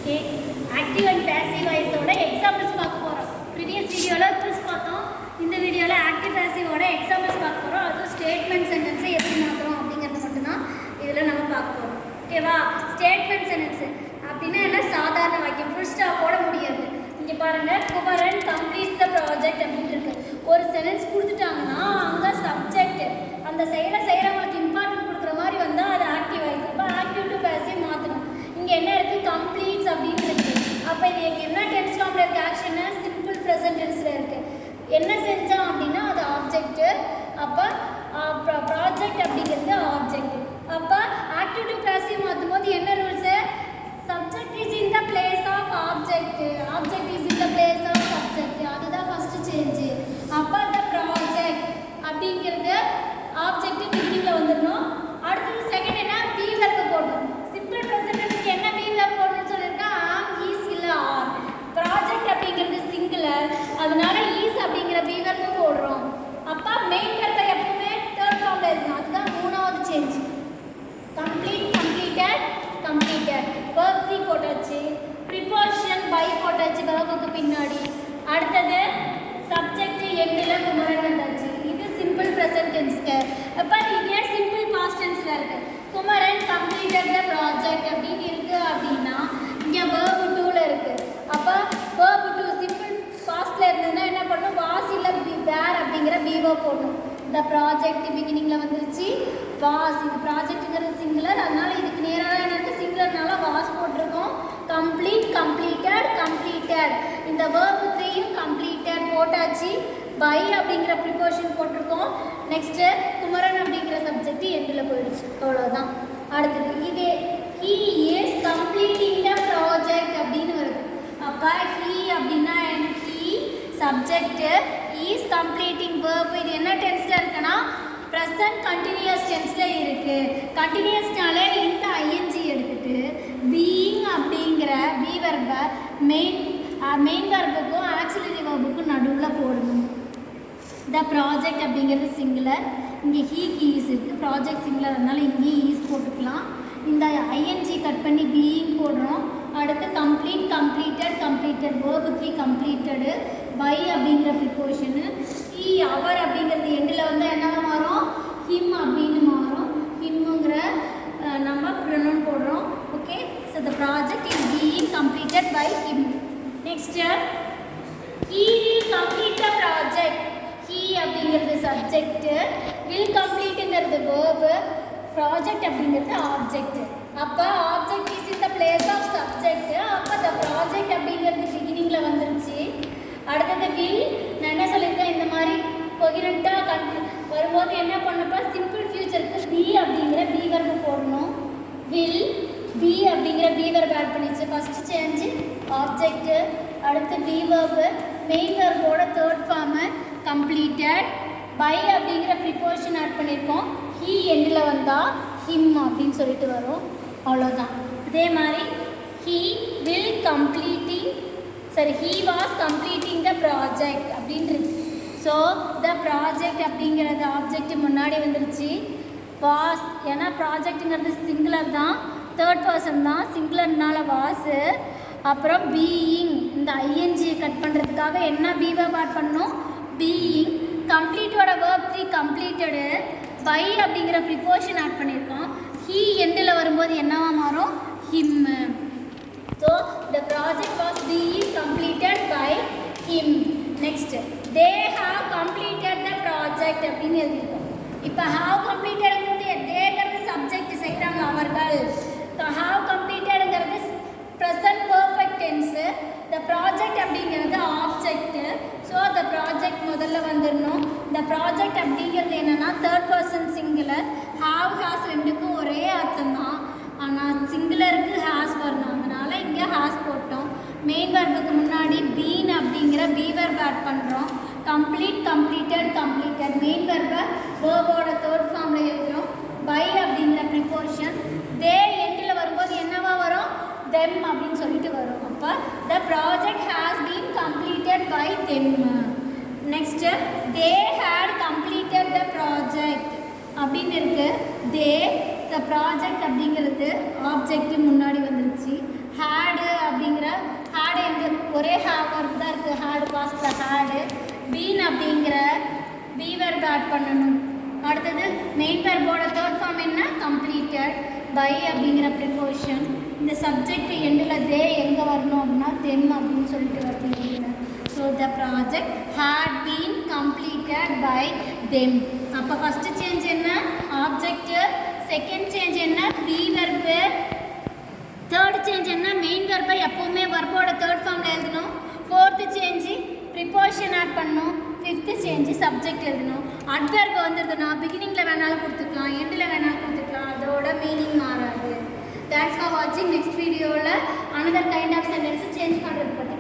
Okay, active and passive வாய்ஸோட examples பார்க்க போகிறோம். ப்ரீவியஸ் வீடியோவில் ரூல்ஸ் பார்த்தோம். இந்த வீடியோவில் ஆக்டிவ் பேசிவோட எக்ஸாம்பிள்ஸ் பார்க்க போகிறோம். அதுவும் ஸ்டேட்மெண்ட் சென்டென்ஸை எப்படி மாற்றுறோம் அப்படிங்கிறது மட்டும்தான் இதில் நம்ம பார்க்க போகிறோம். ஓகேவா? ஸ்டேட்மெண்ட் சென்டென்ஸு அப்படின்னா என்ன? சாதாரண வாக்கியம், ஃபுல் ஸ்டாப் போட முடியாது. இங்கே பாருங்கள், குமரன் கம்ப்ளீட் த ப்ராஜெக்ட் அப்படின்னு இருக்கு. ஒரு சென்டென்ஸ் கொடுத்துட்டாங்கன்னா அங்கே சப்ஜெக்ட் அந்த செயலை செய்கிறவங்களுக்கு இம்பார்ட்டன்ட் கொடுக்குற மாதிரி வந்தால் அது ஆக்டிவ் வாய்ஸ். அப்போ ஆக்டிவ் டு பேசிவ் மாற்றணும். இங்கே என்ன இருக்குது? கம்ப்ளீட்ஸ் அப்படின்னு இருக்குது. அப்போ இது என்ன டென்ஸ் ஃபார்மில் இருக்குது? ஆக்ஷன்னா சிம்பிள் ப்ரெசன்ட் டென்ஸில் இருக்குது. என்ன செஞ்சோம் அப்படின்னா அது ஆப்ஜெக்ட்டு. அப்போ ப்ராஜெக்ட் அப்படிங்கிறது ஆப்ஜெக்ட். அப்போ ஆக்டிவ் டு பேசிவ் மாற்றும் போது என்ன rules? Subject is in the place of object, object is in the place of subject. அதுதான் ஃபஸ்ட்டு சேஞ்சு. அப்போ அந்த ப்ராஜெக்ட் அப்படிங்கிறது ஆப்ஜெக்ட் பிகினிங்கில் வந்துடணும். அடுத்தது செகண்ட் என்ன? பி வெர்பு போடணும். சிம்பிள் ப்ரெசன்ட் என்ன பி வெர்பு போடணும்னு சொல்லியிருக்கேன். ஆம், ஈஸ் இல்லை ஆர். ப்ராஜெக்ட் அப்படிங்கிறது சிங்குலர், அதனால ஈஸ் அப்படிங்கிற பி வெர்பு போடுறோம். அப்போ மெயின் வெர்பை எப்பவுமே தேர்ட் ஃபார்மில் இருக்கணும். அதுதான் மூணாவது change. Complete, completed, completed. verb 3 போட்டாச்சு. ப்ரிபோசிஷன் பை போட்டாச்சு verbuக்கு பின்னாடி. அடுத்தது சப்ஜெக்ட் எண்டில் குமரன் வந்தாச்சு. இது சிம்பிள் ப்ரெசன்ட் டென்ஸ்க்கு. அப்போ இது சிம்பிள் பாஸ்ட் டென்ஸில் இருக்குது. குமரன் கம்ப்ளீட்டட் த ப்ராஜெக்ட் அப்படின்னு இருக்குது அப்படின்னா இங்கே verb 2ல இருக்குது. அப்போ verb 2 சிம்பிள் பாஸ்டில் இருந்ததுன்னா என்ன பண்ணணும்? வாஸ் இல்லை வேர் அப்படிங்கிற பீவோ போடணும். இந்த ப்ராஜெக்ட் பிகினிங்கில் வந்துருச்சு. வாஸ், இது ப்ராஜெக்ட்டுங்கிறது சிங்குலர், அதனால இதுக்கு நேராக என்ன இருக்குது? சிங்குலர்னால வாஸ் போட்டிருக்கோம். Complete, completed, completed. இந்த verb 3யும் கம்ப்ளீட்டட் போட்டாச்சு. பை அப்படிங்கிற ப்ரிபோஷன் போட்டிருக்கோம். நெக்ஸ்ட்டு குமரன் அப்படிங்கிற சப்ஜெக்ட் எண்டில் போயிடுச்சு. அவ்வளோதான். அடுத்தது இது he is completing the project அப்படின்னு வருது. அப்போ he அப்படின்னா he subject, is completing verb. இது என்ன டென்ஸில் இருக்குன்னா ப்ரெசன்ட் கண்டினியூஸ் டென்ஸில் இருக்குது. கண்டினியூஸ்னாலே இந்த ஐஎன்ஜி எடுத்துட்டு பீயிங் அப்படிங்கிற பி வெர்பை மெயின் வெர்புக்கும் ஆக்சிலரி வெர்புக்கும் நடுவில் போடணும். த ப்ராஜெக்ட் அப்படிங்கிறது சிங்குலர், இங்கே ஹீக்கு ஈஸ் இருக்குது. ப்ராஜெக்ட் சிங்குலர், அதனால் இங்கேயும் ஈஸ் போட்டுக்கலாம். இந்த ஐஎன்ஜி கட் பண்ணி பீயிங் போடுறோம். அடுத்து complete, completed, completed. verb 3 completed. By அப்படிங்கிற ப்ரிபோஷனு. ஹீ அவர் அப்படிங்கிறது எண்டில் வந்து என்னவா மாறும்? ஹிம் அப்படின்னு மாறும். ஹிம்முங்கிற நம்ம ப்ரொனவுன் போடுறோம். Okay, so the project is being completed by him. Next he will complete the project. he அப்படிங்கிறது சப்ஜெக்ட்டு, will completeங்கிறது verb, ப்ராஜெக்ட் அப்படிங்கிறது ஆப்ஜெக்ட். அப்போ object is in the place of subject. அப்போ த ப்ராஜெக்ட் அப்படிங்கிறது பிகினிங்கில் வந்துருச்சு. அடுத்தது will, நான் என்ன சொல்லியிருக்கேன்? இந்த மாதிரி கொகிரண்ட்டாக வரும்போது என்ன பண்ணப்போ சிம்பிள் ஃபியூச்சருக்கு பி அப்படிங்கிற பி வெர்பு போடணும். வில் பி அப்படிங்கிற பி வெர்பு ஆட் பண்ணிச்சு. ஃபஸ்ட்டு சேஞ்சு ஆப்ஜெக்ட்டு, அடுத்து பி வெர்பு, மெயின் வெர்போட தேர்ட் ஃபார்மு கம்ப்ளீட்டட். பை அப்படிங்கிற ப்ரிபோஷன் ஆட் பண்ணியிருக்கோம். ஹீ எண்டில் வந்தால் ஹிம் அப்படின்னு சொல்லிட்டு வரும். அவ்வளோதான். இதே மாதிரி ஹீ வில் கம்ப்ளீட்டிங், சரி, he was completing the project அப்படின்றது. ஸோ த ப்ராஜெக்ட் அப்படிங்கிறது ஆப்ஜெக்ட் முன்னாடி வந்துருச்சு. வாஸ், ஏன்னா ப்ராஜெக்ட்டுங்கிறது சிங்குலர் தான், தேர்ட் பர்சன் தான், சிங்குலர்னால வாஸு. அப்புறம் பீயிங், இந்த ஐஎன்ஜியை கட் பண்ணுறதுக்காக என்ன பி வெர்ப் ஆட் பண்ணணும்? பீயிங். கம்ப்ளீட்டோட verb 3 கம்ப்ளீட்டடு. பை அப்படிங்கிற ப்ரிபோஷன் ஆட் பண்ணியிருக்கோம். ஹீ எண்டில் வரும்போது என்னவா மாறும்? Him. So the project was being completed by him. Next they have completed the project அப்படின்னு எழுதியிருக்கோம். இப்போ ஹாவ் கம்ப்ளீட்டடுங்கிறது தேங்கிறது சப்ஜெக்ட் செய்கிறாங்க அவர்கள். ஹாவ் கம்ப்ளீட்டடுங்கிறது present perfect tense. The project அப்படிங்கிறது ஆப்ஜெக்ட்டு. ஸோ த ப்ராஜெக்ட் முதல்ல வந்துடணும். இந்த ப்ராஜெக்ட் அப்படிங்கிறது என்னென்னா third person singular. Have has ரெண்டுக்கும் ஒரே அர்த்தம் தான், ஆனால் சிங்குலருக்கு ஹாஸ் வரணும், அதனால் இங்கே ஹாஸ் போட்டோம். மெயின் வெர்புக்கு முன்னாடி பீன் அப்படிங்கிற பி வெர்ப் ஆட் பண்ணுறோம். Complete, completed, completed. மெயின் வெர்பை வேர்போட தேர்ட் ஃபார்மில் எழுதுகிறோம். பை அப்படிங்கிற ப்ரிபோஷன். தே எண்டில் வரும்போது என்னவா வரும்? தெம் அப்படின்னு சொல்லிட்டு வரும். அப்போ the project has been completed by them. Next they had completed the project அப்படின்னு இருக்குது. தே த ப்ராஜெக்ட் அப்படிங்கிறது ஆப்ஜெக்ட் முன்னாடி வந்துருச்சு. ஹேடு ஒரே verb தான் இருக்குது. had பாஸ்டில் had. been அப்படிங்கிற be verb ஆட் பண்ணணும். அடுத்தது மெயின் வெர்போட தேர்ட் ஃபார்ம் என்ன? கம்ப்ளீட்டட். பை அப்படிங்கிற ப்ரிப்போசிஷன். இந்த சப்ஜெக்ட் எண்டில் தே எங்கே வரணும் அப்படின்னா தெம் அப்படின்னு சொல்லிட்டு வருது. So the project had been completed by them. அப்போ ஃபஸ்ட்டு சேஞ்ச் என்ன? ஆப்ஜெக்ட். செகண்ட் சேஞ்ச் என்ன? Be verb. தேர்ட் சேஞ்ச் என்ன? மெயின் வெர்பை எப்போவுமே வெர்போட தேர்ட் ஃபார்மில் எழுதணும். ஃபோர்த்து சேஞ்சு ப்ரிப்போசிஷன் ஆட் பண்ணணும். ஃபிஃப்த்து சேஞ்சு சப்ஜெக்ட் எழுதணும். அட்வெர்ப் வந்துருதுன்னா பிகினிங்கில் வேணாலும் கொடுத்துக்கலாம், எண்டில் வேணாலும் கொடுத்துக்கலாம், அதோட மீனிங் மாறாது. தேங்க்ஸ் ஃபார் வாட்சிங். நெக்ஸ்ட் வீடியோவில் another kind of sentence change பண்ணுறது பற்றி